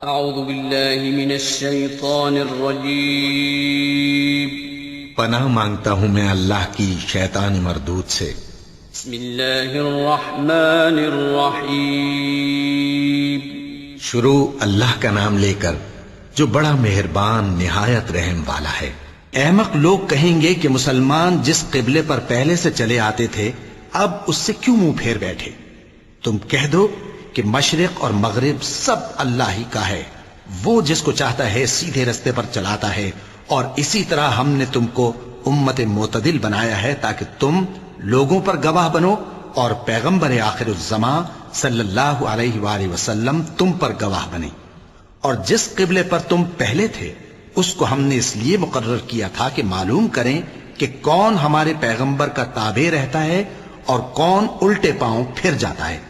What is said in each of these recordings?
اعوذ باللہ من الشیطان الرجیم پناہ مانگتا ہوں میں اللہ کی شیطان مردود سے۔ بسم اللہ الرحمن الرحیم شروع اللہ کا نام لے کر جو بڑا مہربان نہایت رحم والا ہے۔ احمق لوگ کہیں گے کہ مسلمان جس قبلے پر پہلے سے چلے آتے تھے اب اس سے کیوں منہ پھیر بیٹھے؟ تم کہہ دو کہ مشرق اور مغرب سب اللہ ہی کا ہے، وہ جس کو چاہتا ہے سیدھے رستے پر چلاتا ہے، اور اسی طرح ہم نے تم کو امت معتدل بنایا ہے تاکہ تم لوگوں پر گواہ بنو اور پیغمبر آخر الزمان صلی اللہ علیہ وآلہ وسلم تم پر گواہ بنے۔ اور جس قبلے پر تم پہلے تھے اس کو ہم نے اس لیے مقرر کیا تھا کہ معلوم کریں کہ کون ہمارے پیغمبر کا تابع رہتا ہے اور کون الٹے پاؤں پھر جاتا ہے۔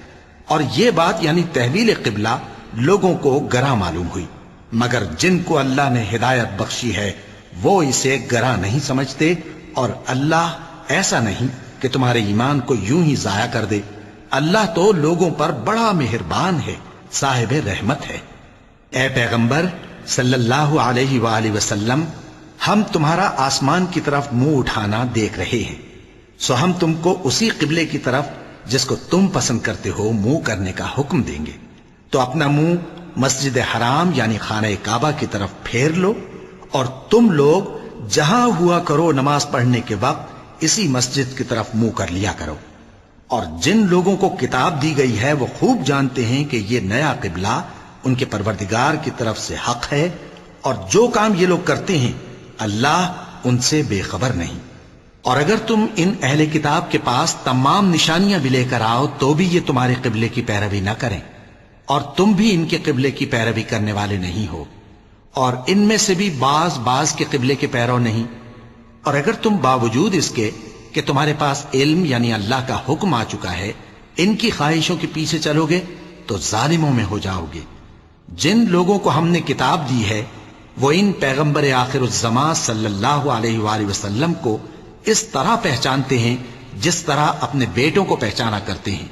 اور یہ بات یعنی تحویل قبلہ لوگوں کو گراں معلوم ہوئی، مگر جن کو اللہ نے ہدایت بخشی ہے وہ اسے گراں نہیں سمجھتے، اور اللہ ایسا نہیں کہ تمہارے ایمان کو یوں ہی ضائع کر دے۔ اللہ تو لوگوں پر بڑا مہربان ہے، صاحب رحمت ہے۔ اے پیغمبر صلی اللہ علیہ وآلہ وسلم، ہم تمہارا آسمان کی طرف منہ اٹھانا دیکھ رہے ہیں، سو ہم تم کو اسی قبلے کی طرف جس کو تم پسند کرتے ہو منہ کرنے کا حکم دیں گے، تو اپنا منہ مسجد حرام یعنی خانہ کعبہ کی طرف پھیر لو، اور تم لوگ جہاں ہوا کرو نماز پڑھنے کے وقت اسی مسجد کی طرف منہ کر لیا کرو۔ اور جن لوگوں کو کتاب دی گئی ہے وہ خوب جانتے ہیں کہ یہ نیا قبلہ ان کے پروردگار کی طرف سے حق ہے، اور جو کام یہ لوگ کرتے ہیں اللہ ان سے بے خبر نہیں۔ اور اگر تم ان اہل کتاب کے پاس تمام نشانیاں بھی لے کر آؤ تو بھی یہ تمہارے قبلے کی پیروی نہ کریں، اور تم بھی ان کے قبلے کی پیروی کرنے والے نہیں ہو، اور ان میں سے بھی بعض کے قبلے کے پیرو نہیں۔ اور اگر تم باوجود اس کے کہ تمہارے پاس علم یعنی اللہ کا حکم آ چکا ہے ان کی خواہشوں کے پیچھے چلو گے تو ظالموں میں ہو جاؤ گے۔ جن لوگوں کو ہم نے کتاب دی ہے وہ ان پیغمبر آخر الزمان صلی اللہ علیہ وآلہ وسلم کو اس طرح پہچانتے ہیں جس طرح اپنے بیٹوں کو پہچانا کرتے ہیں،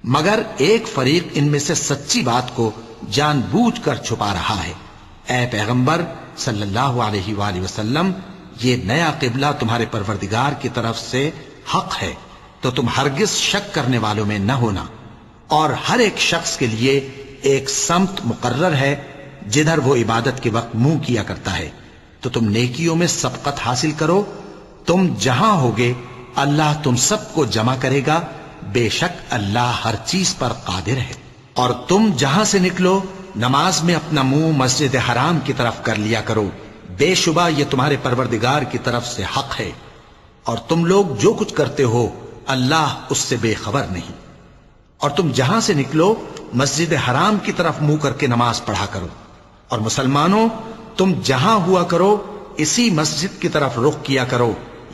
مگر ایک فریق ان میں سے سچی بات کو جان بوجھ کر چھپا رہا ہے۔ اے پیغمبر صلی اللہ علیہ وآلہ وسلم، یہ نیا قبلہ تمہارے پروردگار کی طرف سے حق ہے، تو تم ہرگز شک کرنے والوں میں نہ ہونا، اور ہر ایک شخص کے لیے ایک سمت مقرر ہے جدھر وہ عبادت کے وقت منہ کیا کرتا ہے، تو تم نیکیوں میں سبقت حاصل کرو۔ تم جہاں ہوگے اللہ تم سب کو جمع کرے گا، بے شک اللہ ہر چیز پر قادر ہے۔ اور تم جہاں سے نکلو نماز میں اپنا منہ مسجد حرام کی طرف کر لیا کرو، بے شبہ یہ تمہارے پروردگار کی طرف سے حق ہے، اور تم لوگ جو کچھ کرتے ہو اللہ اس سے بے خبر نہیں۔ اور تم جہاں سے نکلو مسجد حرام کی طرف منہ کر کے نماز پڑھا کرو، اور مسلمانوں تم جہاں ہوا کرو اسی مسجد کی طرف رخ کیا کرو۔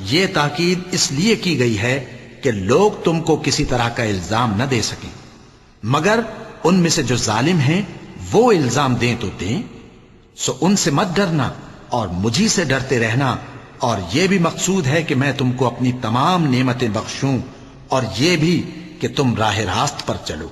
یہ تاکید اس لیے کی گئی ہے کہ لوگ تم کو کسی طرح کا الزام نہ دے سکیں، مگر ان میں سے جو ظالم ہیں وہ الزام دیں تو دیں، سو ان سے مت ڈرنا اور مجھی سے ڈرتے رہنا۔ اور یہ بھی مقصود ہے کہ میں تم کو اپنی تمام نعمتیں بخشوں، اور یہ بھی کہ تم راہ راست پر چلو۔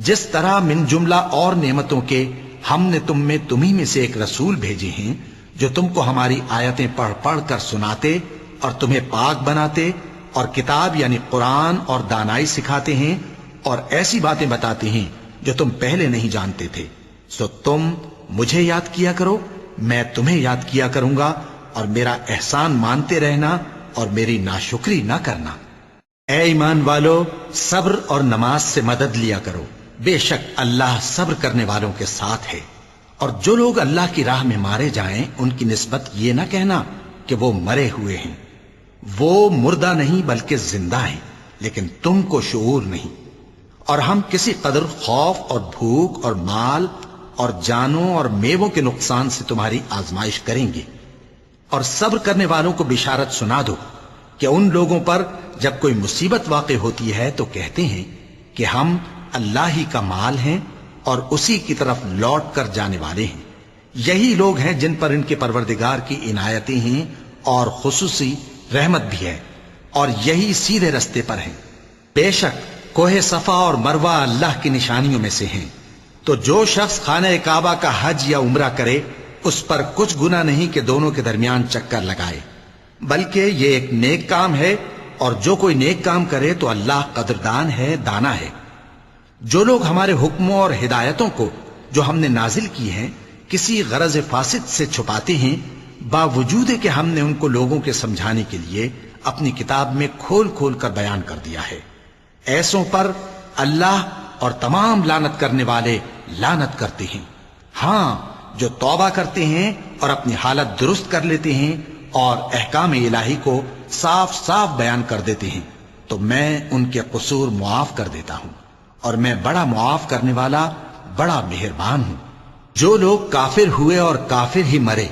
جس طرح من جملہ اور نعمتوں کے ہم نے تمہیں میں سے ایک رسول بھیجے ہیں جو تم کو ہماری آیتیں پڑھ پڑھ کر سناتے اور تمہیں پاک بناتے، اور کتاب یعنی قرآن اور دانائی سکھاتے ہیں، اور ایسی باتیں بتاتے ہیں جو تم پہلے نہیں جانتے تھے۔ سو تم مجھے یاد کیا کرو، میں تمہیں یاد کیا کروں گا، اور میرا احسان مانتے رہنا اور میری ناشکری نہ کرنا۔ اے ایمان والو، صبر اور نماز سے مدد لیا کرو، بے شک اللہ صبر کرنے والوں کے ساتھ ہے۔ اور جو لوگ اللہ کی راہ میں مارے جائیں ان کی نسبت یہ نہ کہنا کہ وہ مرے ہوئے ہیں، وہ مردہ نہیں بلکہ زندہ ہیں، لیکن تم کو شعور نہیں۔ اور ہم کسی قدر خوف اور بھوک اور مال اور جانوں اور میووں کے نقصان سے تمہاری آزمائش کریں گے، اور صبر کرنے والوں کو بشارت سنا دو کہ ان لوگوں پر جب کوئی مصیبت واقع ہوتی ہے تو کہتے ہیں کہ ہم اللہ ہی کا مال ہیں اور اسی کی طرف لوٹ کر جانے والے ہیں۔ یہی لوگ ہیں جن پر ان کے پروردگار کی عنایتیں ہیں اور خصوصی رحمت بھی ہے، اور یہی سیدھے رستے پر ہیں۔ بے شک کوہ صفا اور مروہ اللہ کی نشانیوں میں سے ہیں، تو جو شخص خانہ کعبہ کا حج یا عمرہ کرے اس پر کچھ گناہ نہیں کہ دونوں کے درمیان چکر لگائے، بلکہ یہ ایک نیک کام ہے، اور جو کوئی نیک کام کرے تو اللہ قدردان ہے، دانا ہے۔ جو لوگ ہمارے حکموں اور ہدایتوں کو جو ہم نے نازل کی ہیں کسی غرض فاسد سے چھپاتے ہیں، باوجود کہ ہم نے ان کو لوگوں کے سمجھانے کے لیے اپنی کتاب میں کھول کھول کر بیان کر دیا ہے، ایسوں پر اللہ اور تمام لعنت کرنے والے لعنت کرتے ہیں۔ ہاں، جو توبہ کرتے ہیں اور اپنی حالت درست کر لیتے ہیں اور احکام الہی کو صاف صاف بیان کر دیتے ہیں تو میں ان کے قصور معاف کر دیتا ہوں، اور میں بڑا معاف کرنے والا بڑا مہربان ہوں۔ جو لوگ کافر ہوئے اور کافر ہی مرے،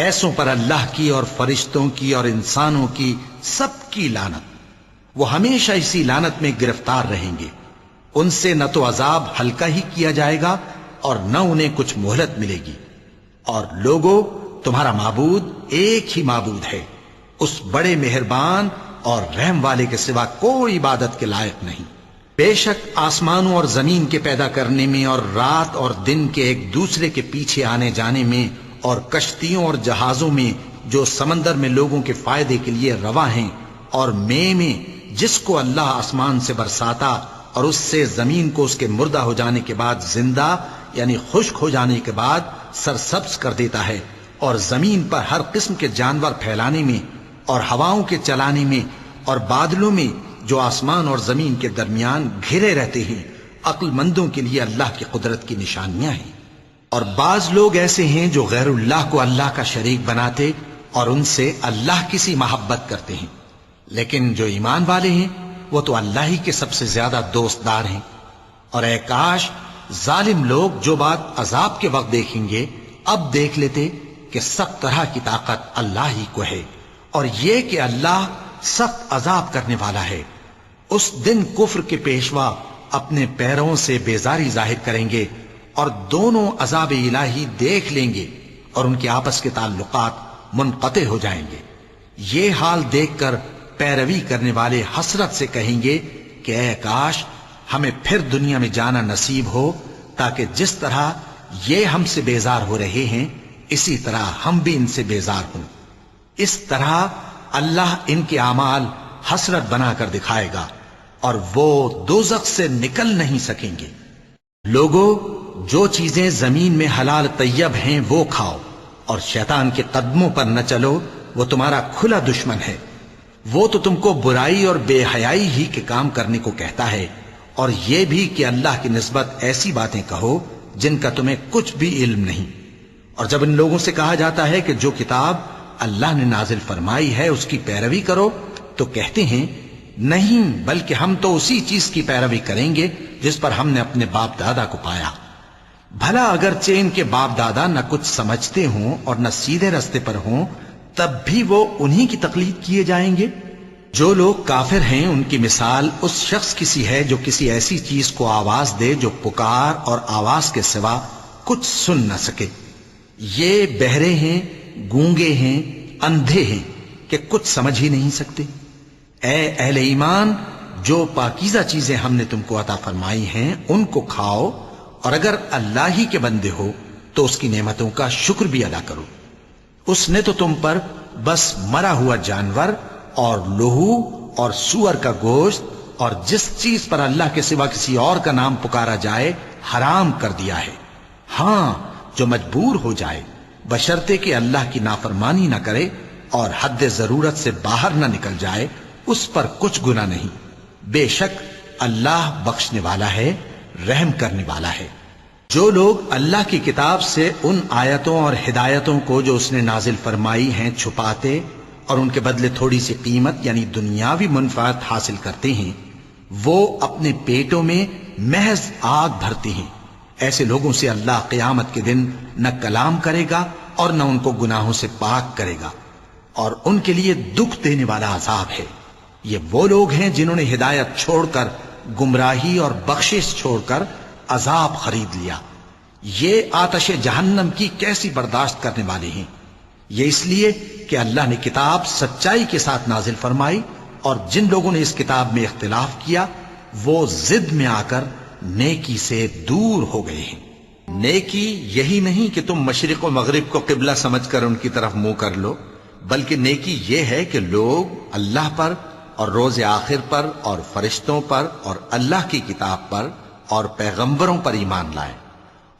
ایسوں پر اللہ کی اور فرشتوں کی اور انسانوں کی سب کی لعنت، وہ ہمیشہ اسی لعنت میں گرفتار رہیں گے۔ ان سے نہ تو عذاب ہلکا ہی کیا جائے گا اور نہ انہیں کچھ مہلت ملے گی۔ اور لوگوں، تمہارا معبود ایک ہی معبود ہے، اس بڑے مہربان اور رحم والے کے سوا کوئی عبادت کے لائق نہیں۔ بے شک آسمانوں اور زمین کے پیدا کرنے میں اور رات اور دن کے ایک دوسرے کے پیچھے آنے جانے میں اور کشتیوں اور جہازوں میں جو سمندر میں لوگوں کے فائدے کے لیے رواں ہیں، اور میں جس کو اللہ آسمان سے برساتا اور اس سے زمین کو اس کے مردہ ہو جانے کے بعد زندہ یعنی خشک ہو جانے کے بعد سرسبز کر دیتا ہے، اور زمین پر ہر قسم کے جانور پھیلانے میں اور ہواؤں کے چلانے میں اور بادلوں میں جو آسمان اور زمین کے درمیان گھرے رہتے ہیں، عقل مندوں کے لیے اللہ کی قدرت کی نشانیاں ہیں۔ اور بعض لوگ ایسے ہیں جو غیر اللہ کو اللہ کا شریک بناتے اور ان سے اللہ کی سی محبت کرتے ہیں، لیکن جو ایمان والے ہیں وہ تو اللہ ہی کے سب سے زیادہ دوست دار ہیں۔ اور اے کاش ظالم لوگ جو بات عذاب کے وقت دیکھیں گے اب دیکھ لیتے کہ سب طرح کی طاقت اللہ ہی کو ہے، اور یہ کہ اللہ سخت عذاب کرنے والا ہے۔ اس دن کفر کے پیشوا اپنے پیروں سے بیزاری ظاہر کریں گے اور دونوں عذاب الہی دیکھ لیں گے اور ان کے آپس کے تعلقات منقطع ہو جائیں گے۔ یہ حال دیکھ کر پیروی کرنے والے حسرت سے کہیں گے کہ اے کاش ہمیں پھر دنیا میں جانا نصیب ہو، تاکہ جس طرح یہ ہم سے بیزار ہو رہے ہیں اسی طرح ہم بھی ان سے بیزار ہوں۔ اس طرح اللہ ان کے اعمال حسرت بنا کر دکھائے گا اور وہ دوزخ سے نکل نہیں سکیں گے۔ لوگوں، جو چیزیں زمین میں حلال طیب ہیں وہ کھاؤ، اور شیطان کے قدموں پر نہ چلو، وہ تمہارا کھلا دشمن ہے۔ وہ تو تم کو برائی اور بے حیائی ہی کے کام کرنے کو کہتا ہے، اور یہ بھی کہ اللہ کی نسبت ایسی باتیں کہو جن کا تمہیں کچھ بھی علم نہیں۔ اور جب ان لوگوں سے کہا جاتا ہے کہ جو کتاب اللہ نے نازل فرمائی ہے اس کی پیروی کرو، تو کہتے ہیں نہیں، بلکہ ہم تو اسی چیز کی پیروی کریں گے جس پر ہم نے اپنے باپ دادا کو پایا۔ بھلا اگرچہ ان کے باپ دادا نہ کچھ سمجھتے ہوں اور نہ سیدھے رستے پر ہوں، تب بھی وہ انہی کی تقلید کیے جائیں گے۔ جو لوگ کافر ہیں ان کی مثال اس شخص کی سی ہے جو کسی ایسی چیز کو آواز دے جو پکار اور آواز کے سوا کچھ سن نہ سکے۔ یہ بہرے ہیں، گونگے ہیں، اندھے ہیں کہ کچھ سمجھ ہی نہیں سکتے۔ اے اہل ایمان، جو پاکیزہ چیزیں ہم نے تم کو عطا فرمائی ہیں ان کو کھاؤ، اور اگر اللہ ہی کے بندے ہو تو اس کی نعمتوں کا شکر بھی ادا کرو۔ اس نے تو تم پر بس مرا ہوا جانور اور لہو اور سور کا گوشت اور جس چیز پر اللہ کے سوا کسی اور کا نام پکارا جائے حرام کر دیا ہے۔ ہاں، جو مجبور ہو جائے بشرطے کہ اللہ کی نافرمانی نہ کرے اور حد ضرورت سے باہر نہ نکل جائے، اس پر کچھ گناہ نہیں۔ بے شک اللہ بخشنے والا ہے، رحم کرنے والا ہے۔ جو لوگ اللہ کی کتاب سے ان آیتوں اور ہدایتوں کو جو اس نے نازل فرمائی ہیں چھپاتے اور ان کے بدلے تھوڑی سی قیمت یعنی دنیاوی منفعت حاصل کرتے ہیں، وہ اپنے پیٹوں میں محض آگ بھرتے ہیں۔ ایسے لوگوں سے اللہ قیامت کے دن نہ کلام کرے گا اور نہ ان کو گناہوں سے پاک کرے گا، اور ان کے لیے دکھ دینے والا عذاب ہے۔ یہ وہ لوگ ہیں جنہوں نے ہدایت چھوڑ کر گمراہی اور بخشش چھوڑ کر عذاب خرید لیا۔ یہ آتش جہنم کی کیسی برداشت کرنے والے ہیں۔ یہ اس لیے کہ اللہ نے کتاب سچائی کے ساتھ نازل فرمائی، اور جن لوگوں نے اس کتاب میں اختلاف کیا وہ ضد میں آ کر نیکی سے دور ہو گئے ہیں۔ نیکی یہی نہیں کہ تم مشرق و مغرب کو قبلہ سمجھ کر ان کی طرف منہ کر لو، بلکہ نیکی یہ ہے کہ لوگ اللہ پر اور روز آخر پر اور فرشتوں پر اور اللہ کی کتاب پر اور پیغمبروں پر ایمان لائیں،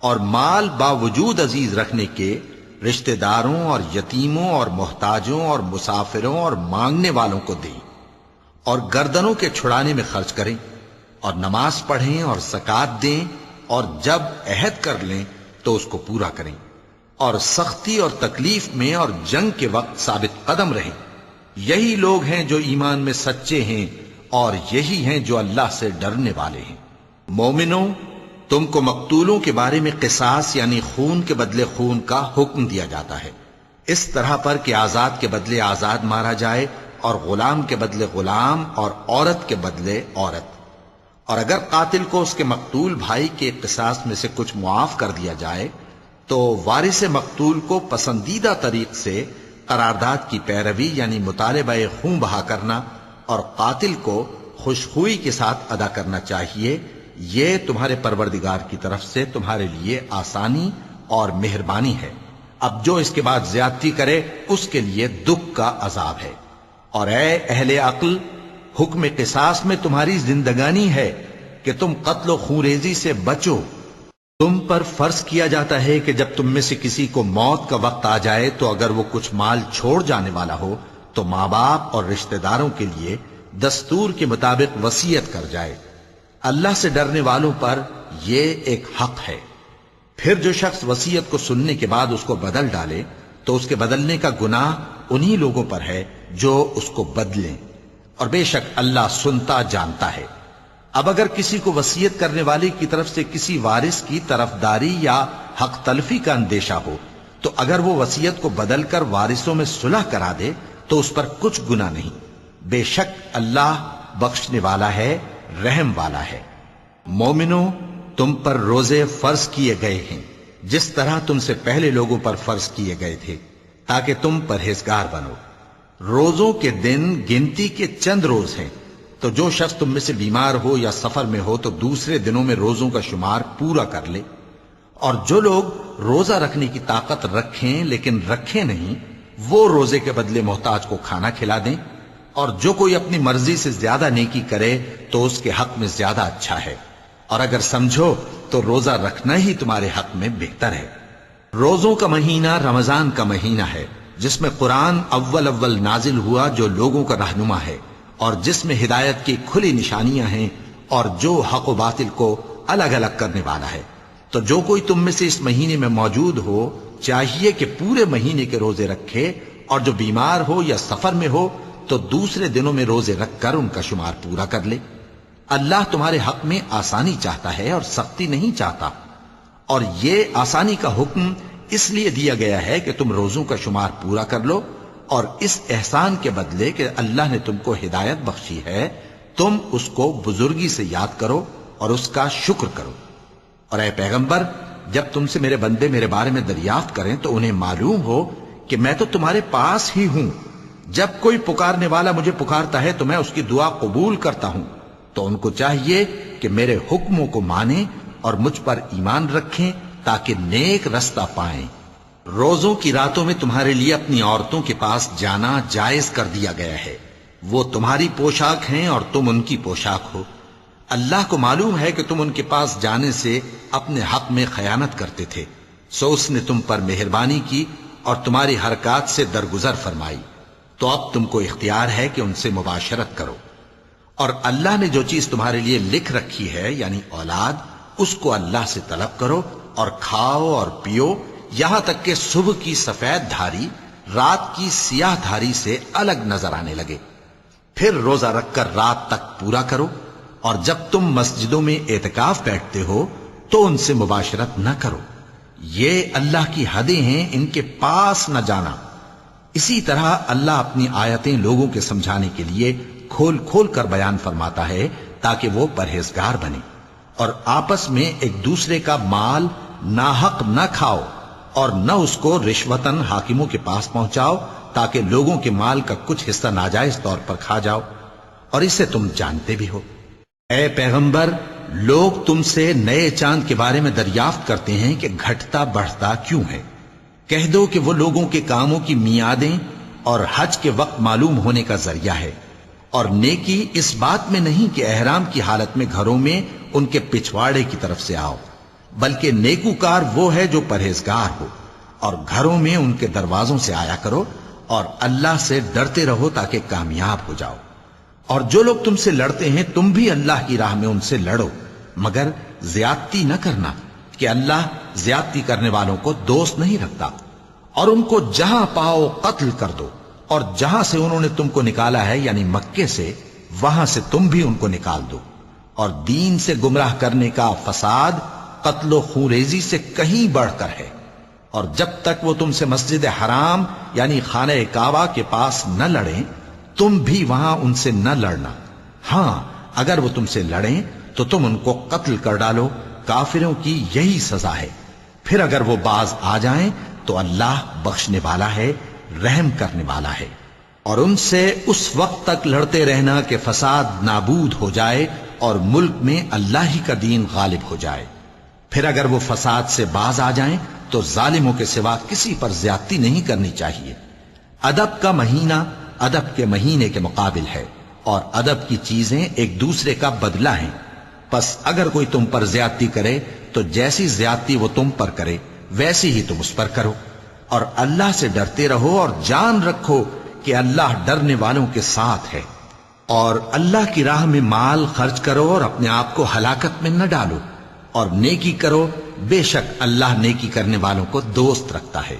اور مال باوجود عزیز رکھنے کے رشتہ داروں اور یتیموں اور محتاجوں اور مسافروں اور مانگنے والوں کو دیں، اور گردنوں کے چھڑانے میں خرچ کریں، اور نماز پڑھیں اور زکوٰۃ دیں، اور جب عہد کر لیں تو اس کو پورا کریں، اور سختی اور تکلیف میں اور جنگ کے وقت ثابت قدم رہیں۔ یہی لوگ ہیں جو ایمان میں سچے ہیں، اور یہی ہیں جو اللہ سے ڈرنے والے ہیں۔ مومنوں، تم کو مقتولوں کے بارے میں قصاص یعنی خون کے بدلے خون کا حکم دیا جاتا ہے، اس طرح پر کہ آزاد کے بدلے آزاد مارا جائے، اور غلام کے بدلے غلام، اور عورت کے بدلے عورت۔ اور اگر قاتل کو اس کے مقتول بھائی کے قصاص میں سے کچھ معاف کر دیا جائے تو وارث مقتول کو پسندیدہ طریق سے قرارداد کی پیروی یعنی مطالبہ خون بہا کرنا اور قاتل کو خوشخوئی کے ساتھ ادا کرنا چاہیے۔ یہ تمہارے پروردگار کی طرف سے تمہارے لیے آسانی اور مہربانی ہے۔ اب جو اس کے بعد زیادتی کرے اس کے لیے دکھ کا عذاب ہے۔ اور اے اہل عقل، حکم قصاص میں تمہاری زندگانی ہے کہ تم قتل و خونریزی سے بچو۔ تم پر فرض کیا جاتا ہے کہ جب تم میں سے کسی کو موت کا وقت آ جائے تو اگر وہ کچھ مال چھوڑ جانے والا ہو تو ماں باپ اور رشتہ داروں کے لیے دستور کے مطابق وصیت کر جائے۔ اللہ سے ڈرنے والوں پر یہ ایک حق ہے۔ پھر جو شخص وصیت کو سننے کے بعد اس کو بدل ڈالے تو اس کے بدلنے کا گناہ انہی لوگوں پر ہے جو اس کو بدلیں، اور بے شک اللہ سنتا جانتا ہے۔ اب اگر کسی کو وصیت کرنے والے کی طرف سے کسی وارث کی طرفداری یا حق تلفی کا اندیشہ ہو تو اگر وہ وصیت کو بدل کر وارثوں میں صلح کرا دے تو اس پر کچھ گناہ نہیں، بے شک اللہ بخشنے والا ہے، رحم والا ہے۔ مومنوں، تم پر روزے فرض کیے گئے ہیں جس طرح تم سے پہلے لوگوں پر فرض کیے گئے تھے تاکہ تم پرہیزگار بنو۔ روزوں کے دن گنتی کے چند روز ہیں، تو جو شخص تم میں سے بیمار ہو یا سفر میں ہو تو دوسرے دنوں میں روزوں کا شمار پورا کر لے۔ اور جو لوگ روزہ رکھنے کی طاقت رکھیں لیکن رکھیں نہیں، وہ روزے کے بدلے محتاج کو کھانا کھلا دیں۔ اور جو کوئی اپنی مرضی سے زیادہ نیکی کرے تو اس کے حق میں زیادہ اچھا ہے، اور اگر سمجھو تو روزہ رکھنا ہی تمہارے حق میں بہتر ہے۔ روزوں کا مہینہ رمضان کا مہینہ ہے جس میں قرآن اول نازل ہوا، جو لوگوں کا رہنما ہے اور جس میں ہدایت کی کھلی نشانیاں ہیں اور جو حق و باطل کو الگ الگ کرنے والا ہے۔ تو جو کوئی تم میں سے اس مہینے میں موجود ہو چاہیے کہ پورے مہینے کے روزے رکھے، اور جو بیمار ہو یا سفر میں ہو تو دوسرے دنوں میں روزے رکھ کر ان کا شمار پورا کر لے۔ اللہ تمہارے حق میں آسانی چاہتا ہے اور سختی نہیں چاہتا، اور یہ آسانی کا حکم اس لیے دیا گیا ہے کہ تم روزوں کا شمار پورا کر لو، اور اس احسان کے بدلے کہ اللہ نے تم کو ہدایت بخشی ہے تم اس کو بزرگی سے یاد کرو اور اس کا شکر کرو۔ اور اے پیغمبر، جب تم سے میرے بندے میرے بارے میں دریافت کریں تو انہیں معلوم ہو کہ میں تو تمہارے پاس ہی ہوں۔ جب کوئی پکارنے والا مجھے پکارتا ہے تو میں اس کی دعا قبول کرتا ہوں، تو ان کو چاہیے کہ میرے حکموں کو مانیں اور مجھ پر ایمان رکھیں تاکہ نیک رستہ پائیں۔ روزوں کی راتوں میں تمہارے لیے اپنی عورتوں کے پاس جانا جائز کر دیا گیا ہے، وہ تمہاری پوشاک ہیں اور تم ان کی پوشاک ہو۔ اللہ کو معلوم ہے کہ تم ان کے پاس جانے سے اپنے حق میں خیانت کرتے تھے، سو اس نے تم پر مہربانی کی اور تمہاری حرکات سے درگزر فرمائی، تو اب تم کو اختیار ہے کہ ان سے مباشرت کرو۔ اور اللہ نے جو چیز تمہارے لیے لکھ رکھی ہے یعنی اولاد، اس کو اللہ سے طلب کرو اور کھاؤ اور پیو، یہاں تک کہ صبح کی سفید دھاری رات کی سیاہ دھاری سے الگ نظر آنے لگے۔ پھر روزہ رکھ کر رات تک پورا کرو، اور جب تم مسجدوں میں اعتکاف بیٹھتے ہو تو ان سے مباشرت نہ کرو، یہ اللہ کی حدیں ہیں، ان کے پاس نہ جانا۔ اسی طرح اللہ اپنی آیتیں لوگوں کے سمجھانے کے لیے کھول کھول کر بیان فرماتا ہے تاکہ وہ پرہیزگار بنے۔ اور آپس میں ایک دوسرے کا مال ناحق نہ کھاؤ، اور نہ اس کو رشوتاً حاکموں کے پاس پہنچاؤ تاکہ لوگوں کے مال کا کچھ حصہ ناجائز طور پر کھا جاؤ، اور اسے تم جانتے بھی ہو۔ اے پیغمبر، لوگ تم سے نئے چاند کے بارے میں دریافت کرتے ہیں کہ گھٹتا بڑھتا کیوں ہے؟ کہہ دو کہ وہ لوگوں کے کاموں کی میعادیں اور حج کے وقت معلوم ہونے کا ذریعہ ہے، اور نیکی اس بات میں نہیں کہ احرام کی حالت میں گھروں میں ان کے پچھواڑے کی طرف سے آؤ، بلکہ نیکوکار وہ ہے جو پرہیزگار ہو، اور گھروں میں ان کے دروازوں سے آیا کرو اور اللہ سے ڈرتے رہو تاکہ کامیاب ہو جاؤ۔ اور جو لوگ تم سے لڑتے ہیں تم بھی اللہ کی راہ میں ان سے لڑو، مگر زیادتی نہ کرنا کہ اللہ زیادتی کرنے والوں کو دوست نہیں رکھتا۔ اور ان کو جہاں پاؤ قتل کر دو، اور جہاں سے انہوں نے تم کو نکالا ہے یعنی مکے سے، وہاں سے تم بھی ان کو نکال دو۔ اور دین سے گمراہ کرنے کا فساد قتل و خونریزی سے کہیں بڑھ کر ہے، اور جب تک وہ تم سے مسجد حرام یعنی خانہ کعبہ کے پاس نہ لڑیں تم بھی وہاں ان سے نہ لڑنا۔ ہاں اگر وہ تم سے لڑیں تو تم ان کو قتل کر ڈالو، کافروں کی یہی سزا ہے۔ پھر اگر وہ باز آ جائیں تو اللہ بخشنے والا ہے، رحم کرنے والا ہے۔ اور ان سے اس وقت تک لڑتے رہنا کہ فساد نابود ہو جائے اور ملک میں اللہ ہی کا دین غالب ہو جائے۔ پھر اگر وہ فساد سے باز آ جائیں تو ظالموں کے سوا کسی پر زیادتی نہیں کرنی چاہیے۔ ادب کا مہینہ ادب کے مہینے کے مقابل ہے، اور ادب کی چیزیں ایک دوسرے کا بدلہ ہیں۔ پس اگر کوئی تم پر زیادتی کرے تو جیسی زیادتی وہ تم پر کرے ویسی ہی تم اس پر کرو، اور اللہ سے ڈرتے رہو اور جان رکھو کہ اللہ ڈرنے والوں کے ساتھ ہے۔ اور اللہ کی راہ میں مال خرچ کرو اور اپنے آپ کو ہلاکت میں نہ ڈالو، اور نیکی کرو، بے شک اللہ نیکی کرنے والوں کو دوست رکھتا ہے۔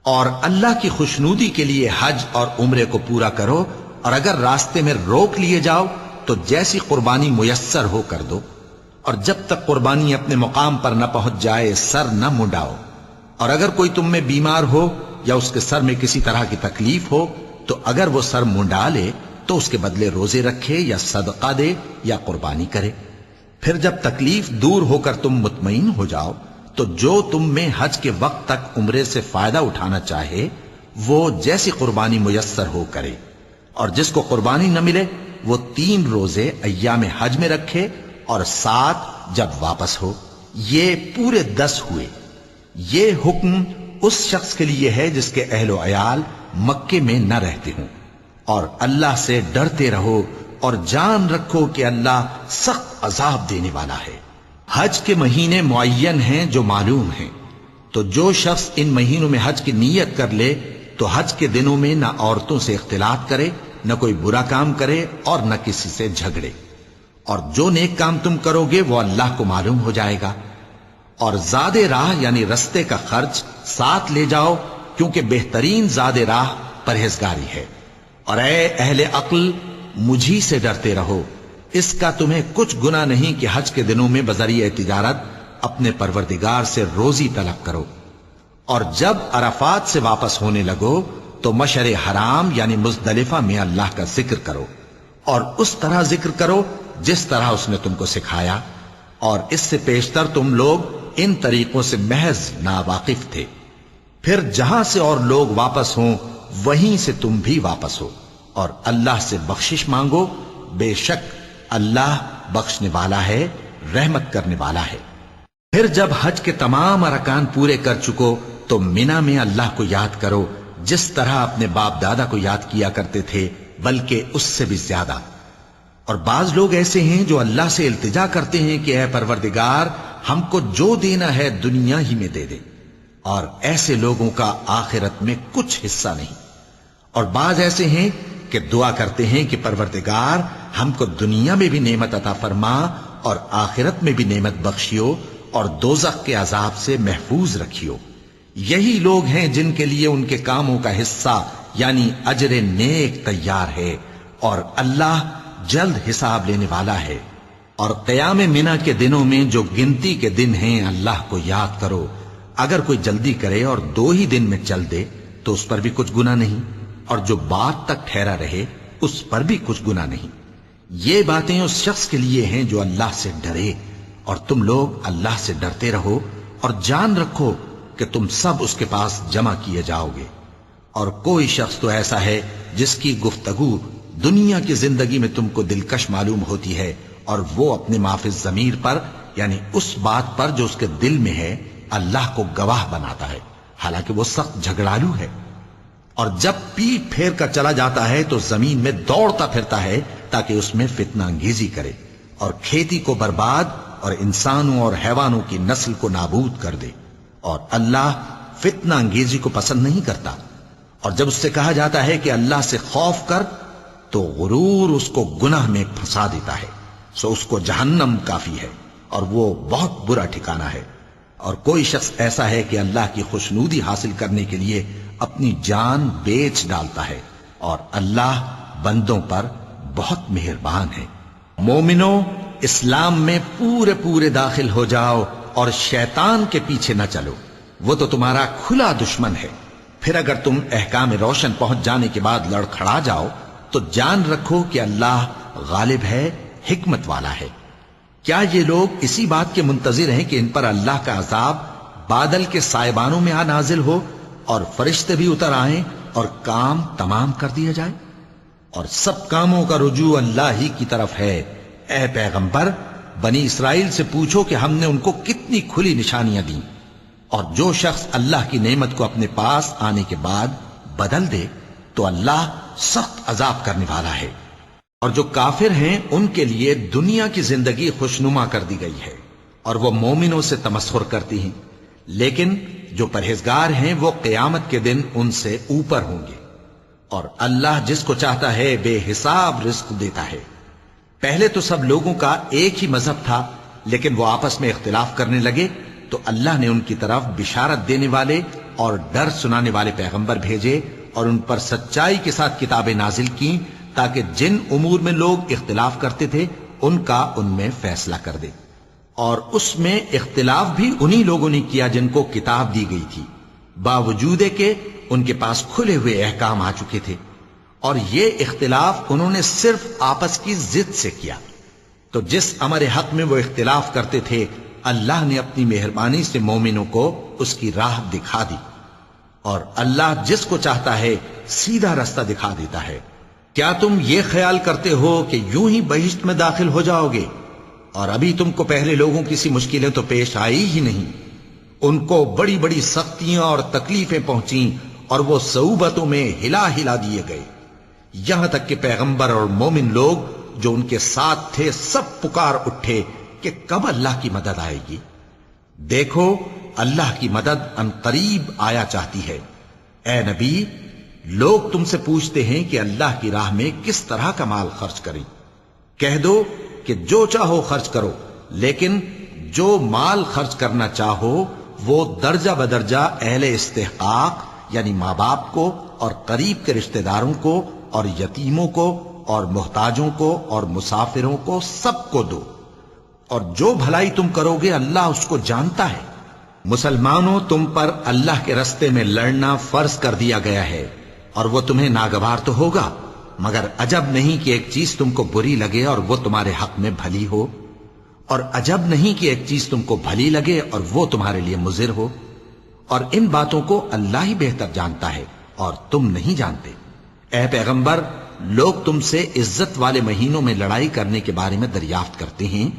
اور اللہ کی خوشنودی کے لیے حج اور عمرے کو پورا کرو، اور اگر راستے میں روک لیے جاؤ تو جیسی قربانی میسر ہو کر دو، اور جب تک قربانی اپنے مقام پر نہ پہنچ جائے سر نہ منڈاؤ۔ اور اگر کوئی تم میں بیمار ہو یا اس کے سر میں کسی طرح کی تکلیف ہو تو اگر وہ سر منڈا لے تو اس کے بدلے روزے رکھے یا صدقہ دے یا قربانی کرے۔ پھر جب تکلیف دور ہو کر تم مطمئن ہو جاؤ تو جو تم میں حج کے وقت تک عمرے سے فائدہ اٹھانا چاہے وہ جیسی قربانی میسر ہو کرے، اور جس کو قربانی نہ ملے وہ 3 روزے ایام حج میں رکھے اور 7 جب واپس ہو، یہ پورے 10 ہوئے۔ یہ حکم اس شخص کے لیے ہے جس کے اہل و عیال مکے میں نہ رہتے ہوں۔ اور اللہ سے ڈرتے رہو اور جان رکھو کہ اللہ سخت عذاب دینے والا ہے۔ حج کے مہینے معین ہیں جو معلوم ہیں، تو جو شخص ان مہینوں میں حج کی نیت کر لے تو حج کے دنوں میں نہ عورتوں سے اختلاط کرے، نہ کوئی برا کام کرے اور نہ کسی سے جھگڑے۔ اور جو نیک کام تم کرو گے وہ اللہ کو معلوم ہو جائے گا۔ اور زاد راہ یعنی رستے کا خرچ ساتھ لے جاؤ، کیونکہ بہترین زاد راہ پرہیزگاری ہے۔ اور اے اہل عقل مجھی سے ڈرتے رہو، اس کا تمہیں کچھ گناہ نہیں کہ حج کے دنوں میں بذریعہ تجارت اپنے پروردگار سے روزی طلب کرو۔ اور جب عرفات سے واپس ہونے لگو تو مشعر حرام یعنی مزدلفہ میں اللہ کا ذکر کرو، اور اس طرح ذکر کرو جس طرح اس نے تم کو سکھایا، اور اس سے پیشتر تم لوگ ان طریقوں سے محض ناواقف تھے۔ پھر جہاں سے اور لوگ واپس ہوں وہیں سے تم بھی واپس ہو، اور اللہ سے بخشش مانگو، بے شک اللہ بخشنے والا ہے، رحمت کرنے والا ہے۔ پھر جب حج کے تمام ارکان پورے کر چکو تو مینا میں اللہ کو یاد کرو جس طرح اپنے باپ دادا کو یاد کیا کرتے تھے، بلکہ اس سے بھی زیادہ۔ اور بعض لوگ ایسے ہیں جو اللہ سے التجا کرتے ہیں کہ اے پروردگار ہم کو جو دینا ہے دنیا ہی میں دے دے، اور ایسے لوگوں کا آخرت میں کچھ حصہ نہیں۔ اور بعض ایسے ہیں کہ دعا کرتے ہیں کہ پروردگار ہم کو دنیا میں بھی نعمت عطا فرما اور آخرت میں بھی نعمت بخشیو اور دوزخ کے عذاب سے محفوظ رکھیو۔ یہی لوگ ہیں جن کے لیے ان کے کاموں کا حصہ یعنی اجر نیک تیار ہے، اور اللہ جلد حساب لینے والا ہے۔ اور قیام منا کے دنوں میں جو گنتی کے دن ہیں اللہ کو یاد کرو۔ اگر کوئی جلدی کرے اور 2 ہی دن میں چل دے تو اس پر بھی کچھ گناہ نہیں، اور جو بات تک ٹھہرا رہے اس پر بھی کچھ گناہ نہیں۔ یہ باتیں اس شخص کے لیے ہیں جو اللہ سے ڈرے، اور تم لوگ اللہ سے ڈرتے رہو اور جان رکھو کہ تم سب اس کے پاس جمع کیے جاؤ گے۔ اور کوئی شخص تو ایسا ہے جس کی گفتگو دنیا کی زندگی میں تم کو دلکش معلوم ہوتی ہے اور وہ اپنے معافی ضمیر پر یعنی اس بات پر جو اس کے دل میں ہے اللہ کو گواہ بناتا ہے، حالانکہ وہ سخت جھگڑالو ہے۔ اور جب پیٹ پھیر کر چلا جاتا ہے تو زمین میں دوڑتا پھرتا ہے تاکہ اس میں فتنہ انگیزی کرے اور کھیتی کو برباد اور انسانوں اور حیوانوں کی نسل کو نابود کر دے، اور اللہ فتنہ انگیزی کو پسند نہیں کرتا۔ اور جب اس سے کہا جاتا ہے کہ اللہ سے خوف کر تو غرور اس کو گناہ میں پھنسا دیتا ہے، سو اس کو جہنم کافی ہے اور وہ بہت برا ٹھکانہ ہے۔ اور کوئی شخص ایسا ہے کہ اللہ کی خوشنودی حاصل کرنے کے لیے اپنی جان بیچ ڈالتا ہے، اور اللہ بندوں پر بہت مہربان ہے۔ مومنو، اسلام میں پورے داخل ہو جاؤ اور شیطان کے پیچھے نہ چلو، وہ تو تمہارا کھلا دشمن ہے۔ پھر اگر تم احکام روشن پہنچ جانے کے بعد لڑکھڑا جاؤ تو جان رکھو کہ اللہ غالب ہے، حکمت والا ہے۔ کیا یہ لوگ اسی بات کے منتظر ہیں کہ ان پر اللہ کا عذاب بادل کے سائبانوں میں نازل ہو اور فرشتے بھی اتر آئیں اور کام تمام کر دیا جائے؟ اور سب کاموں کا رجوع اللہ ہی کی طرف ہے۔ اے پیغمبر، بنی اسرائیل سے پوچھو کہ ہم نے ان کو کتنی کھلی نشانیاں دیں، اور جو شخص اللہ کی نعمت کو اپنے پاس آنے کے بعد بدل دے تو اللہ سخت عذاب کرنے والا ہے۔ اور جو کافر ہیں ان کے لیے دنیا کی زندگی خوشنما کر دی گئی ہے اور وہ مومنوں سے تمسخر کرتی ہیں، لیکن جو پرہیزگار ہیں وہ قیامت کے دن ان سے اوپر ہوں گے۔ اور اللہ جس کو چاہتا ہے بے حساب رزق دیتا ہے۔ پہلے تو سب لوگوں کا ایک ہی مذہب تھا، لیکن وہ آپس میں اختلاف کرنے لگے تو اللہ نے ان کی طرف بشارت دینے والے اور ڈر سنانے والے پیغمبر بھیجے اور ان پر سچائی کے ساتھ کتابیں نازل کی تاکہ جن امور میں لوگ اختلاف کرتے تھے ان کا ان میں فیصلہ کر دے۔ اور اس میں اختلاف بھی انہی لوگوں نے کیا جن کو کتاب دی گئی تھی، باوجود کہ ان کے پاس کھلے ہوئے احکام آ چکے تھے، اور یہ اختلاف انہوں نے صرف آپس کی ضد سے کیا۔ تو جس امر حق میں وہ اختلاف کرتے تھے اللہ نے اپنی مہربانی سے مومنوں کو اس کی راہ دکھا دی، اور اللہ جس کو چاہتا ہے سیدھا رستہ دکھا دیتا ہے۔ کیا تم یہ خیال کرتے ہو کہ یوں ہی بہشت میں داخل ہو جاؤ گے، اور ابھی تم کو پہلے لوگوں کی سی مشکلیں تو پیش آئی ہی نہیں؟ ان کو بڑی بڑی سختیاں اور تکلیفیں پہنچیں اور وہ صعوبتوں میں ہلا ہلا دیے گئے، یہاں تک کہ پیغمبر اور مومن لوگ جو ان کے ساتھ تھے سب پکار اٹھے کہ کب اللہ کی مدد آئے گی۔ دیکھو اللہ کی مدد ان قریب آیا چاہتی ہے۔ اے نبی، لوگ تم سے پوچھتے ہیں کہ اللہ کی راہ میں کس طرح کا مال خرچ کریں۔ کہہ دو کہ جو چاہو خرچ کرو، لیکن جو مال خرچ کرنا چاہو وہ درجہ بدرجہ اہل استحقاق یعنی ماں باپ کو اور قریب کے رشتہ داروں کو اور یتیموں کو اور محتاجوں کو اور مسافروں کو سب کو دو، اور جو بھلائی تم کرو گے اللہ اس کو جانتا ہے۔ مسلمانوں، تم پر اللہ کے رستے میں لڑنا فرض کر دیا گیا ہے، اور وہ تمہیں ناگوار تو ہوگا، مگر عجب نہیں کہ ایک چیز تم کو بری لگے اور وہ تمہارے حق میں بھلی ہو، اور عجب نہیں کہ ایک چیز تم کو بھلی لگے اور وہ تمہارے لیے مضر ہو، اور ان باتوں کو اللہ ہی بہتر جانتا ہے اور تم نہیں جانتے۔ اے پیغمبر، لوگ تم سے عزت والے مہینوں میں لڑائی کرنے کے بارے میں دریافت کرتے ہیں،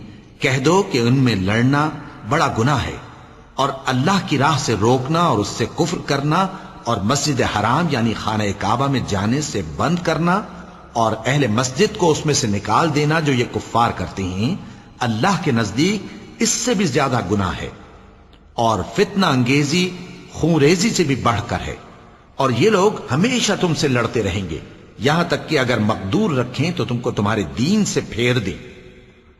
کہہ دو کہ ان میں لڑنا بڑا گناہ ہے، اور اللہ کی راہ سے روکنا اور اس سے کفر کرنا اور مسجد حرام یعنی خانہ کعبہ میں جانے سے بند کرنا اور اہل مسجد کو اس میں سے نکال دینا جو یہ کفار کرتے ہیں، اللہ کے نزدیک اس سے بھی زیادہ گناہ ہے، اور فتنہ انگیزی خونریزی سے بھی بڑھ کر ہے۔ اور یہ لوگ ہمیشہ تم سے لڑتے رہیں گے، یہاں تک کہ اگر مقدور رکھیں تو تم کو تمہارے دین سے پھیر دیں،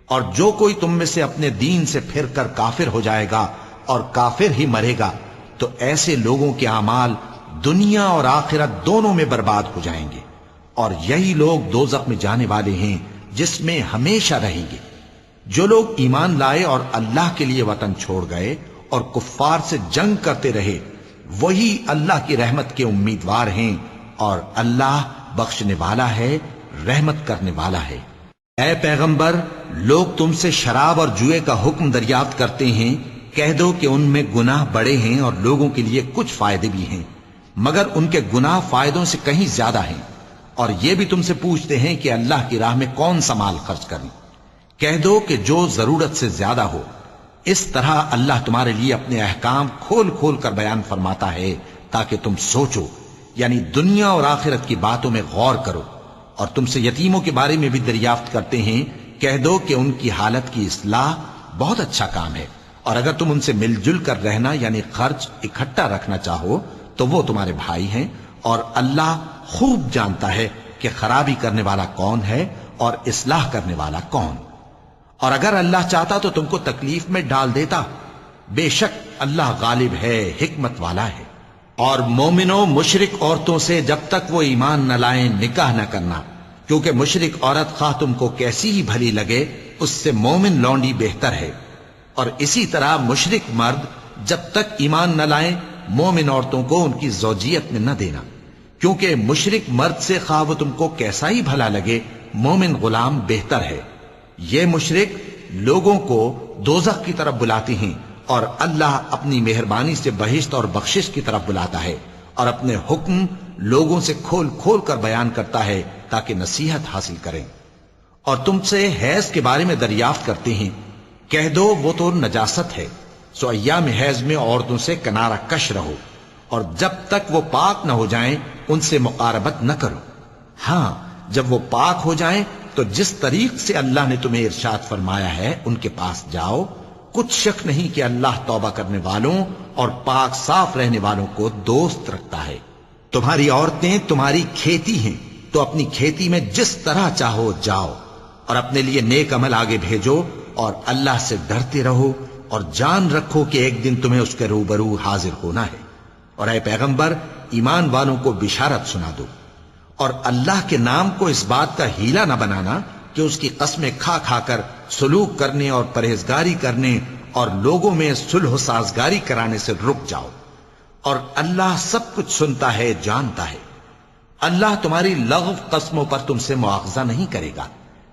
اور جو کوئی تم میں سے اپنے دین سے پھر کر کافر ہو جائے گا اور کافر ہی مرے گا تو ایسے لوگوں کے اعمال دنیا اور آخرت دونوں میں برباد ہو جائیں گے، اور یہی لوگ دوزخ میں جانے والے ہیں جس میں ہمیشہ رہیں گے۔ جو لوگ ایمان لائے اور اللہ کے لیے وطن چھوڑ گئے اور کفار سے جنگ کرتے رہے وہی اللہ کی رحمت کے امیدوار ہیں، اور اللہ بخشنے والا ہے، رحمت کرنے والا ہے۔ اے پیغمبر، لوگ تم سے شراب اور جوئے کا حکم دریافت کرتے ہیں، کہہ دو کہ ان میں گناہ بڑے ہیں اور لوگوں کے لیے کچھ فائدے بھی ہیں، مگر ان کے گناہ فائدوں سے کہیں زیادہ ہیں۔ اور یہ بھی تم سے پوچھتے ہیں کہ اللہ کی راہ میں کون سا مال خرچ کریں۔ کہہ دو کہ جو ضرورت سے زیادہ ہو. اس طرح اللہ تمہارے لیے اپنے احکام کھول کھول کر بیان فرماتا ہے تاکہ تم سوچو، یعنی دنیا اور آخرت کی باتوں میں غور کرو. اور تم سے یتیموں کے بارے میں بھی دریافت کرتے ہیں، کہہ دو کہ ان کی حالت کی اصلاح بہت اچھا کام ہے، اور اگر تم ان سے مل جل کر رہنا یعنی خرچ اکٹھا رکھنا چاہو تو وہ تمہارے بھائی ہیں، اور اللہ خوب جانتا ہے کہ خرابی کرنے والا کون ہے اور اصلاح کرنے والا کون. اور اگر اللہ چاہتا تو تم کو تکلیف میں ڈال دیتا، بے شک اللہ غالب ہے، حکمت والا ہے. اور مومنوں مشرک عورتوں سے جب تک وہ ایمان نہ لائیں نکاح نہ کرنا، کیونکہ مشرک عورت خواہ تم کو کیسی ہی بھلی لگے اس سے مومن لونڈی بہتر ہے. اور اسی طرح مشرک مرد جب تک ایمان نہ لائیں مومن عورتوں کو ان کی زوجیت میں نہ دینا، کیونکہ مشرک مرد سے خواہ وہ تم کو کیسا ہی بھلا لگے مومن غلام بہتر ہے. یہ مشرک لوگوں کو دوزخ کی طرف بلاتے ہیں، اور اللہ اپنی مہربانی سے بہشت اور بخشش کی طرف بلاتا ہے، اور اپنے حکم لوگوں سے کھول کھول کر بیان کرتا ہے تاکہ نصیحت حاصل کریں. اور تم سے حیض کے بارے میں دریافت کرتے ہیں، کہہ دو وہ تو نجاست ہے، سو ایام حیض میں عورتوں سے کنارہ کش رہو، اور جب تک وہ پاک نہ ہو جائیں ان سے مقاربت نہ کرو. ہاں جب وہ پاک ہو جائیں تو جس طریق سے اللہ نے تمہیں ارشاد فرمایا ہے ان کے پاس جاؤ. کچھ شک نہیں کہ اللہ توبہ کرنے والوں اور پاک صاف رہنے والوں کو دوست رکھتا ہے. تمہاری عورتیں تمہاری کھیتی ہیں، تو اپنی کھیتی میں جس طرح چاہو جاؤ، اور اپنے لیے نیک عمل آگے بھیجو، اور اللہ سے ڈرتے رہو، اور جان رکھو کہ ایک دن تمہیں اس کے روبرو حاضر ہونا ہے. اور اے پیغمبر ایمان والوں کو بشارت سنا دو، اور اللہ کے نام کو اس بات کا ہیلا نہ بنانا کہ اس کی قسمیں کھا کھا کر سلوک کرنے اور پرہیزگاری کرنے اور لوگوں میں صلح و سازگاری کرانے سے رک جاؤ. اور اللہ سب کچھ سنتا ہے، جانتا ہے. اللہ تمہاری لغو قسموں پر تم سے مواخذہ نہیں کرے گا،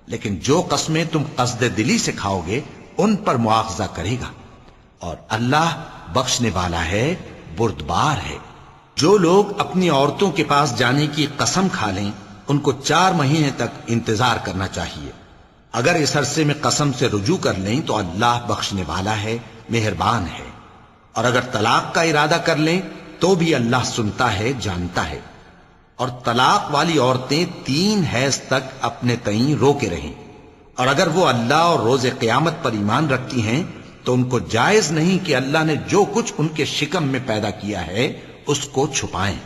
لیکن جو قسمیں تم قصد دلی سے کھاؤ گے ان پر مواخذہ کرے گا. اور اللہ بخشنے والا ہے، بردبار ہے. جو لوگ اپنی عورتوں کے پاس جانے کی قسم کھا لیں ان کو 4 مہینے تک انتظار کرنا چاہیے. اگر اس عرصے میں قسم سے رجوع کر لیں تو اللہ بخشنے والا ہے، مہربان ہے. اور اگر طلاق کا ارادہ کر لیں تو بھی اللہ سنتا ہے، جانتا ہے. اور طلاق والی عورتیں 3 حیض تک اپنے تئیں روکے رہیں، اور اگر وہ اللہ اور روز قیامت پر ایمان رکھتی ہیں تو ان کو جائز نہیں کہ اللہ نے جو کچھ ان کے شکم میں پیدا کیا ہے اس کو چھپائیں.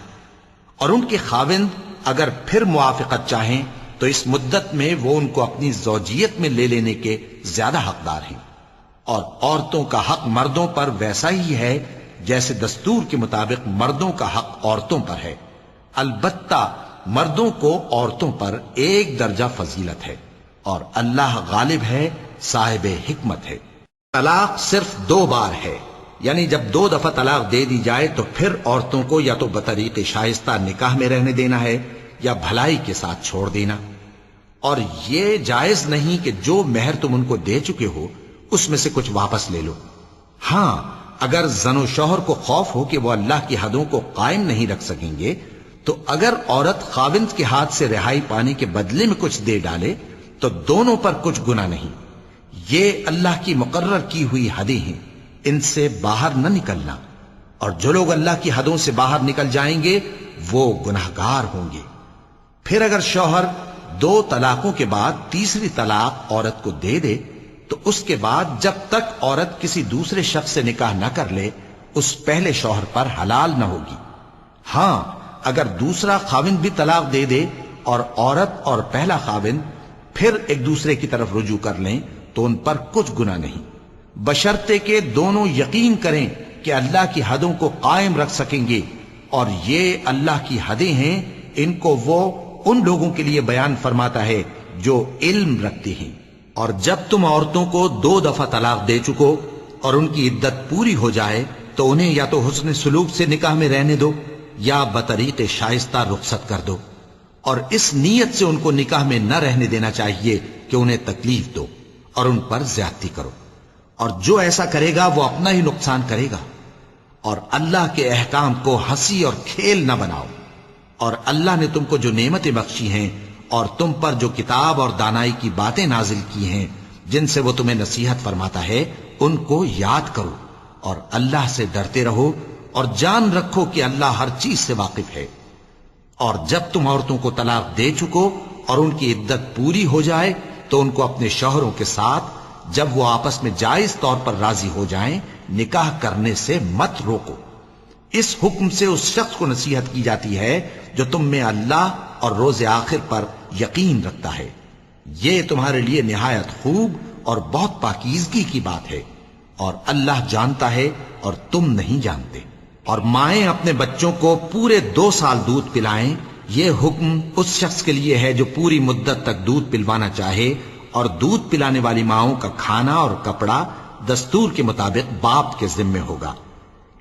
اور ان کے خاوند اگر پھر موافقت چاہیں تو اس مدت میں وہ ان کو اپنی زوجیت میں لے لینے کے زیادہ حقدار ہیں. اور عورتوں کا حق مردوں پر ویسا ہی ہے جیسے دستور کے مطابق مردوں کا حق عورتوں پر ہے. البتہ مردوں کو عورتوں پر 1 درجہ فضیلت ہے، اور اللہ غالب ہے، صاحب حکمت ہے. طلاق صرف 2 بار ہے، یعنی جب 2 دفعہ طلاق دے دی جائے تو پھر عورتوں کو یا تو بطریق شائستہ نکاح میں رہنے دینا ہے یا بھلائی کے ساتھ چھوڑ دینا. اور یہ جائز نہیں کہ جو مہر تم ان کو دے چکے ہو اس میں سے کچھ واپس لے لو. ہاں اگر زن و شوہر کو خوف ہو کہ وہ اللہ کی حدوں کو قائم نہیں رکھ سکیں گے تو اگر عورت خاوند کے ہاتھ سے رہائی پانے کے بدلے میں کچھ دے ڈالے تو دونوں پر کچھ گناہ نہیں. یہ اللہ کی مقرر کی ہوئی حدیں ہیں، ان سے باہر نہ نکلنا. اور جو لوگ اللہ کی حدوں سے باہر نکل جائیں گے وہ گناہگار ہوں گے. پھر اگر شوہر 2 طلاقوں کے بعد تیسری طلاق عورت کو دے دے تو اس کے بعد جب تک عورت کسی دوسرے شخص سے نکاح نہ کر لے اس پہلے شوہر پر حلال نہ ہوگی. ہاں اگر دوسرا خاوند بھی طلاق دے دے اور عورت اور پہلا خاوند پھر ایک دوسرے کی طرف رجوع کر لیں تو ان پر کچھ گناہ نہیں، بشرطے کہ دونوں یقین کریں کہ اللہ کی حدوں کو قائم رکھ سکیں گے. اور یہ اللہ کی حدیں ہیں، ان کو وہ ان لوگوں کے لیے بیان فرماتا ہے جو علم رکھتے ہیں. اور جب تم عورتوں کو 2 دفعہ طلاق دے چکو اور ان کی عدت پوری ہو جائے تو انہیں یا تو حسن سلوک سے نکاح میں رہنے دو یا بطریق شائستہ رخصت کر دو. اور اس نیت سے ان کو نکاح میں نہ رہنے دینا چاہیے کہ انہیں تکلیف دو اور ان پر زیادتی کرو. اور جو ایسا کرے گا وہ اپنا ہی نقصان کرے گا. اور اللہ کے احکام کو ہنسی اور کھیل نہ بناؤ. اور اللہ نے تم کو جو نعمتیں بخشی ہیں اور تم پر جو کتاب اور دانائی کی باتیں نازل کی ہیں جن سے وہ تمہیں نصیحت فرماتا ہے ان کو یاد کرو، اور اللہ سے ڈرتے رہو، اور جان رکھو کہ اللہ ہر چیز سے واقف ہے۔ اور جب تم عورتوں کو طلاق دے چکو اور ان کی عدت پوری ہو جائے تو ان کو اپنے شوہروں کے ساتھ جب وہ آپس میں جائز طور پر راضی ہو جائیں نکاح کرنے سے مت روکو۔ اس حکم سے اس شخص کو نصیحت کی جاتی ہے جو تم میں اللہ اور روز آخر پر یقین رکھتا ہے۔ یہ تمہارے لیے نہایت خوب اور بہت پاکیزگی کی بات ہے، اور اللہ جانتا ہے اور تم نہیں جانتے۔ اور مائیں اپنے بچوں کو پورے 2 سال دودھ پلائیں، یہ حکم اس شخص کے لیے ہے جو پوری مدت تک دودھ پلوانا چاہے، اور دودھ پلانے والی ماؤں کا کھانا اور کپڑا دستور کے مطابق باپ کے ذمے ہوگا۔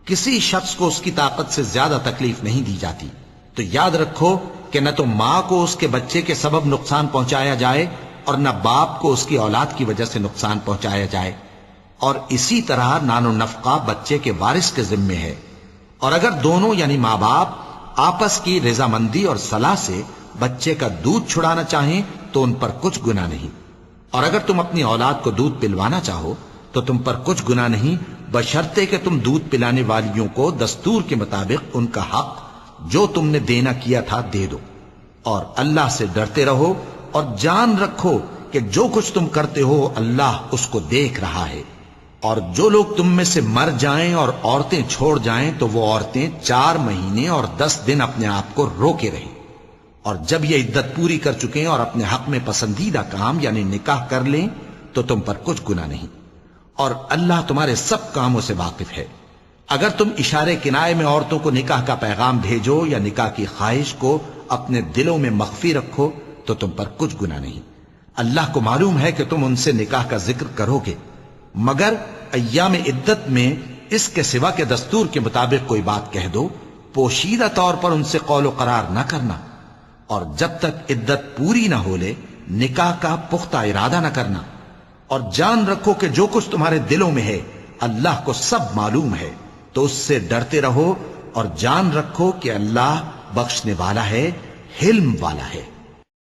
کسی شخص کو اس کی طاقت سے زیادہ تکلیف نہیں دی جاتی، تو یاد رکھو کہ نہ تو ماں کو اس کے بچے کے سبب نقصان پہنچایا جائے اور نہ باپ کو اس کی اولاد کی وجہ سے نقصان پہنچایا جائے، اور اسی طرح نان و نفقہ بچے کے وارث کے ذمے ہے۔ اور اگر دونوں یعنی ماں باپ آپس کی رضامندی اور صلاح سے بچے کا دودھ چھڑانا چاہیں تو ان پر کچھ گناہ نہیں، اور اگر تم اپنی اولاد کو دودھ پلوانا چاہو تو تم پر کچھ گناہ نہیں، بشرطے کہ تم دودھ پلانے والیوں کو دستور کے مطابق ان کا حق جو تم نے دینا کیا تھا دے دو۔ اور اللہ سے ڈرتے رہو اور جان رکھو کہ جو کچھ تم کرتے ہو اللہ اس کو دیکھ رہا ہے۔ اور جو لوگ تم میں سے مر جائیں اور عورتیں چھوڑ جائیں تو وہ عورتیں 4 مہینے اور 10 دن اپنے آپ کو روکے رہیں، اور جب یہ عدت پوری کر چکیں اور اپنے حق میں پسندیدہ کام یعنی نکاح کر لیں تو تم پر کچھ گناہ نہیں، اور اللہ تمہارے سب کاموں سے واقف ہے۔ اگر تم اشارے کنائے میں عورتوں کو نکاح کا پیغام بھیجو یا نکاح کی خواہش کو اپنے دلوں میں مخفی رکھو تو تم پر کچھ گناہ نہیں۔ اللہ کو معلوم ہے کہ تم ان سے نکاح کا ذکر کرو گے، مگر ایام عدت میں اس کے سوا کے دستور کے مطابق کوئی بات کہہ دو، پوشیدہ طور پر ان سے قول و قرار نہ کرنا، اور جب تک عدت پوری نہ ہو لے نکاح کا پختہ ارادہ نہ کرنا۔ اور جان رکھو کہ جو کچھ تمہارے دلوں میں ہے اللہ کو سب معلوم ہے، تو اس سے ڈرتے رہو، اور جان رکھو کہ اللہ بخشنے والا ہے، حلم والا ہے۔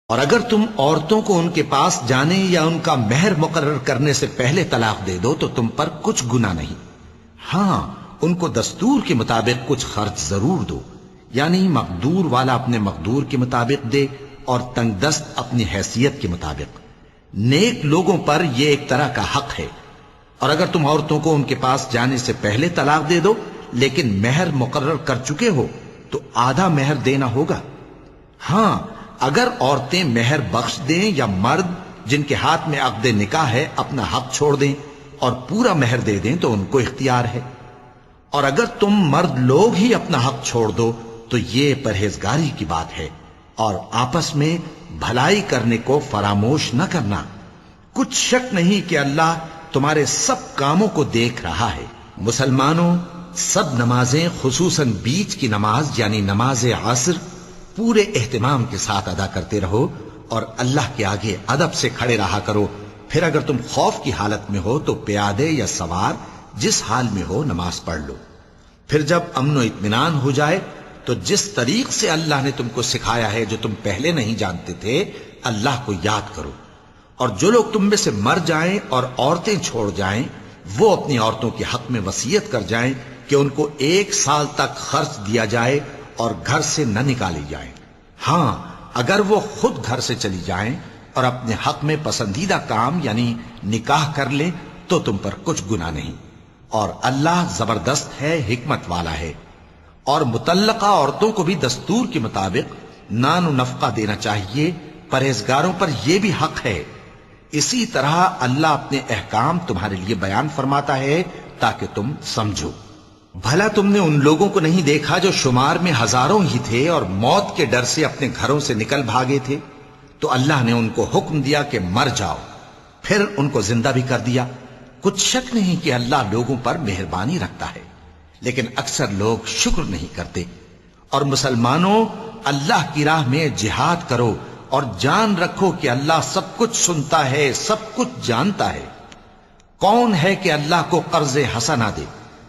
اور اگر تم عورتوں کو ان کے پاس جانے یا ان کا مہر مقرر کرنے سے پہلے طلاق دے دو تو تم پر کچھ گناہ نہیں، ہاں ان کو دستور کے مطابق کچھ خرچ ضرور دو، یعنی مقدور والا اپنے مقدور کے مطابق دے اور تنگ دست اپنی حیثیت کے مطابق۔ نیک لوگوں پر یہ ایک طرح کا حق ہے۔ اور اگر تم عورتوں کو ان کے پاس جانے سے پہلے طلاق دے دو لیکن مہر مقرر کر چکے ہو تو آدھا مہر دینا ہوگا۔ ہاں اگر عورتیں مہر بخش دیں یا مرد جن کے ہاتھ میں عقد نکاح ہے اپنا حق چھوڑ دیں اور پورا مہر دے دیں تو ان کو اختیار ہے۔ اور اگر تم مرد لوگ ہی اپنا حق چھوڑ دو تو یہ پرہیزگاری کی بات ہے، اور آپس میں بھلائی کرنے کو فراموش نہ کرنا۔ کچھ شک نہیں کہ اللہ تمہارے سب کاموں کو دیکھ رہا ہے۔ مسلمانوں، سب نمازیں خصوصاً بیچ کی نماز یعنی نماز عصر پورے اہتمام کے ساتھ ادا کرتے رہو، اور اللہ کے آگے ادب سے کھڑے رہا کرو۔ پھر اگر تم خوف کی حالت میں ہو تو پیادے یا سوار جس حال میں ہو نماز پڑھ لو۔ پھر جب امن و اطمینان ہو جائے تو جس طریق سے اللہ نے تم کو سکھایا ہے جو تم پہلے نہیں جانتے تھے اللہ کو یاد کرو۔ اور جو لوگ تم میں سے مر جائیں اور عورتیں چھوڑ جائیں وہ اپنی عورتوں کے حق میں وصیت کر جائیں کہ ان کو 1 سال تک خرچ دیا جائے اور گھر سے نہ نکالی جائیں۔ ہاں اگر وہ خود گھر سے چلی جائیں اور اپنے حق میں پسندیدہ کام یعنی نکاح کر لیں تو تم پر کچھ گناہ نہیں، اور اللہ زبردست ہے، حکمت والا ہے۔ اور مطلقہ عورتوں کو بھی دستور کے مطابق نان و نفقہ دینا چاہیے، پرہیزگاروں پر یہ بھی حق ہے۔ اسی طرح اللہ اپنے احکام تمہارے لیے بیان فرماتا ہے تاکہ تم سمجھو۔ بھلا تم نے ان لوگوں کو نہیں دیکھا جو شمار میں ہزاروں ہی تھے اور موت کے ڈر سے اپنے گھروں سے نکل بھاگے تھے، تو اللہ نے ان کو حکم دیا کہ مر جاؤ، پھر ان کو زندہ بھی کر دیا۔ کچھ شک نہیں کہ اللہ لوگوں پر مہربانی رکھتا ہے، لیکن اکثر لوگ شکر نہیں کرتے۔ اور مسلمانوں، اللہ کی راہ میں جہاد کرو اور جان رکھو کہ اللہ سب کچھ سنتا ہے، سب کچھ جانتا ہے۔ کون ہے کہ اللہ کو قرض حسنہ دے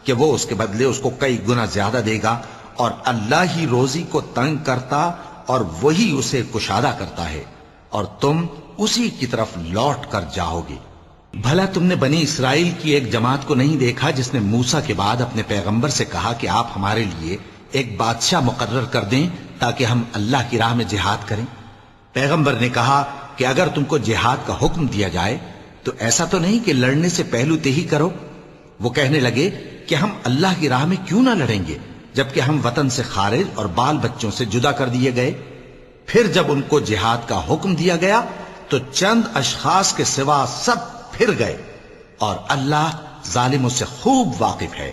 کہ وہ اس کے بدلے اس کو کئی گنا زیادہ دے گا، اور اللہ ہی روزی کو تنگ کرتا اور وہی اسے کشادہ کرتا ہے، اور تم اسی کی طرف لوٹ کر جاؤ گے۔ بھلا تم نے بنی اسرائیل کی ایک جماعت کو نہیں دیکھا جس نے موسیٰ کے بعد اپنے پیغمبر سے کہا کہ آپ ہمارے لیے ایک بادشاہ مقرر کر دیں تاکہ ہم اللہ کی راہ میں جہاد کریں؟ پیغمبر نے کہا کہ اگر تم کو جہاد کا حکم دیا جائے تو ایسا تو نہیں کہ لڑنے سے پہلو تہی کرو۔ وہ کہنے لگے کہ ہم اللہ کی راہ میں کیوں نہ لڑیں گے جبکہ ہم وطن سے خارج اور بال بچوں سے جدا کر دیے گئے۔ پھر جب ان کو جہاد کا حکم دیا گیا تو چند اشخاص کے سوا سب پھر گئے، اور اللہ ظالموں سے خوب واقف ہے۔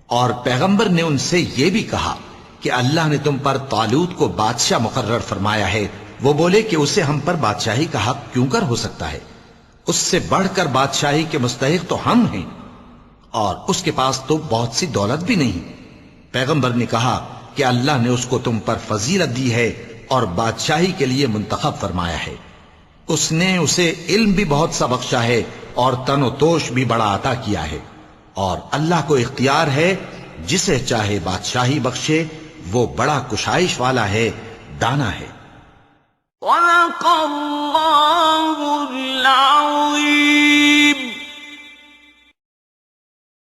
اور پیغمبر نے ان سے یہ بھی کہا کہ اللہ نے تم پر طالوت کو بادشاہ مقرر فرمایا ہے۔ وہ بولے کہ اسے ہم پر بادشاہی کا حق کیوں کر ہو سکتا ہے؟ اس سے بڑھ کر بادشاہی کے مستحق تو ہم ہیں، اور اس کے پاس تو بہت سی دولت بھی نہیں۔ پیغمبر نے کہا کہ اللہ نے اس کو تم پر فضیلت دی ہے اور بادشاہی کے لیے منتخب فرمایا ہے۔ اس نے اسے علم بھی بہت سا بخشا ہے اور تن و توش بھی بڑا عطا کیا ہے، اور اللہ کو اختیار ہے جسے چاہے بادشاہی بخشے، وہ بڑا کشائش والا ہے، دانا ہے۔ وَلَقَدْ